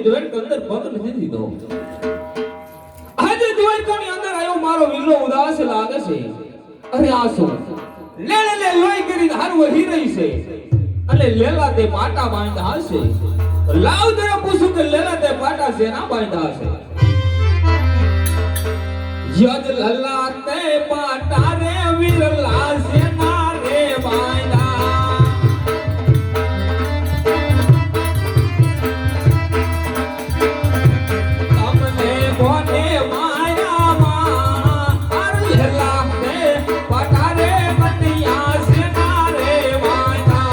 દ્વારકા અંદર પગ નથી દીધો. આજે દ્વારકાની અંદર આવ્યો મારો વિલ્લો ઉદાસ લાગે છે. અરે આ શું લે લે લે લોહી કરી હારું વહી રહી છે અને લેલા તે પાટા બાંધા હશે. લાવ જરા પૂછું કે લેલા તે પાટા છે ના બાંધા હશે. યદ લલ્લા તે પાટા રે વિરલા છે ના રે બાંધા. તમને કોને માયા માં અર લેલા તે પાટા રે બનિયા છે ના રે બાંધા.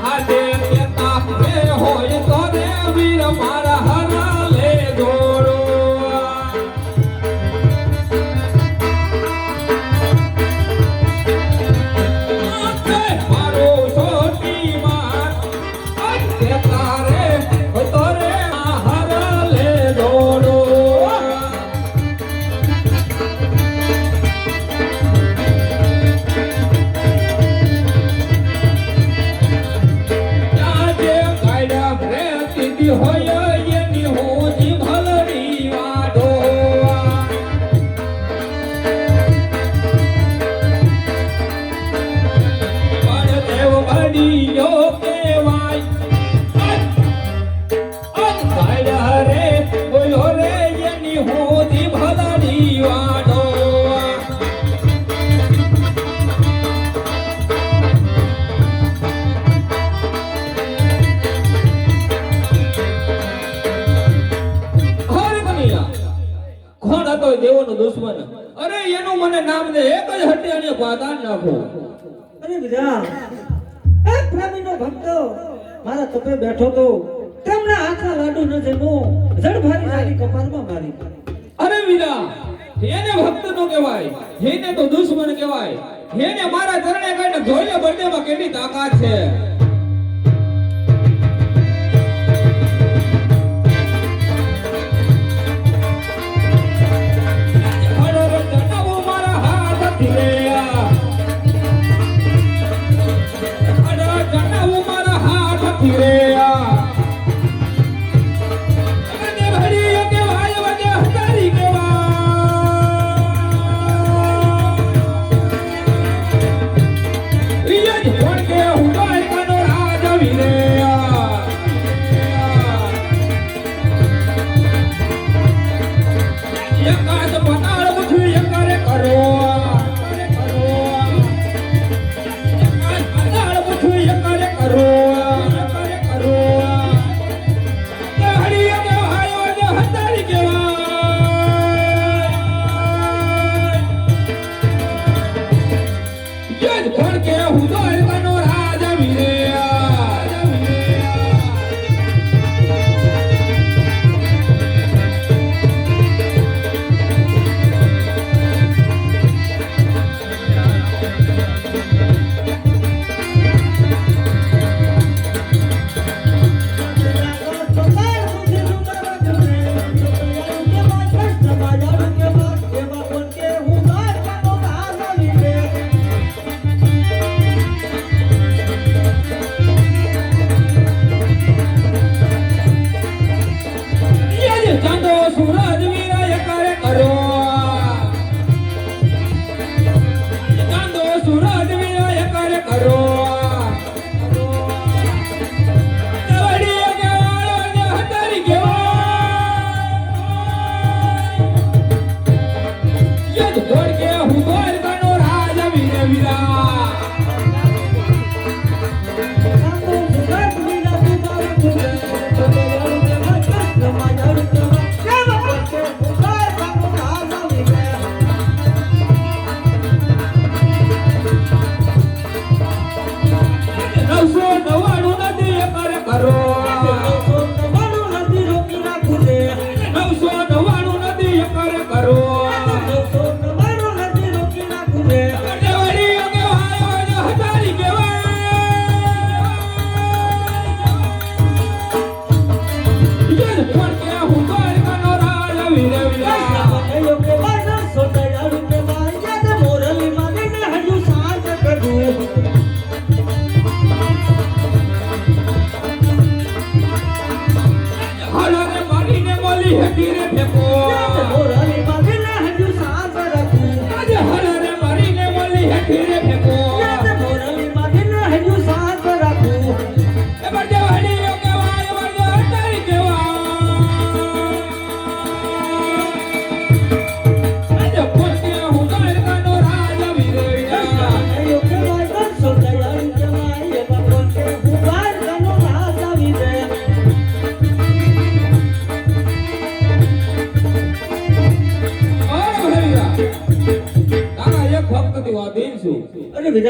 હાડે કેતા રે હોય તો રે વીર મારા હરા લે જોડો. મારો સોટી માં કેતા રે તો રે હરા લે જોડો. આજે કાયડા પ્રેતી હોય એની હોજી ભલડી વાડો. પણ દેવ બડીયો કહેવાય કાયડા રે બોલો રે એની હોજી ભલડી વાડો. અરે કનૈયા, કોણ હતો એ દેવોનો દુશ્મન? અરે એનું મને નામ દે, એક જ હટ્યાને પાદાન નાખો. અરે વિરા એક પ્રેમીનો ભક્ત મારા તપે બેઠો તો તેમના આખા લાડુ ન જેમો જડભારી જારી કપાળમાં મારી. અરે વીરા, એને ભક્ત નો કહેવાય, એને તો દુશ્મન કહેવાય. એને મારા ચરણે કઈને જોઈ લે બર્થડેમાં કેટલી તાકાત છે. અરે જનાવો મારા હાથથી રે આ. અરે જનાવો મારા હાથથી રે આ. અને ભડી કે ભાઈ વજે હતારી કેવા. ઈય જ કોણ કે હું દ્વારકાનો રાજ આવી રે આ. એકાદ પતાળ પૂછ્યું એકરે કરો. એકાદ પતાળ પૂછ્યું એકરે કરો. કે હરિય કે ભાઈ વજે હતારી કેવા. યજ કોણ કે હું દ્વારકાનો રાજ આવી રે આ. યજ ચાંદો સૂરજ વીરા એકરે કરો. ચાંદો સૂરજ વીરા એકરે કરો. વડીએ કે વાળો ને હતારી કેવાય. યજ કોણ કે હું દ્વારકાનો રાજ આવી રે વીરા.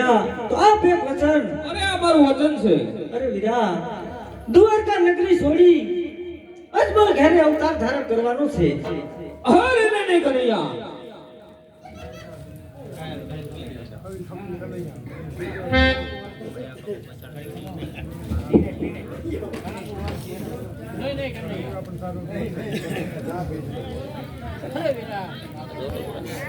વીરા તો આપ એક વચન. અરે આ મારું વચન છે. અરે વીરા દ્વારકા નગરી છોડી અજમલ ઘરે અવતાર ધારણ કરવાનો છે. અરે નહીં કનૈયા,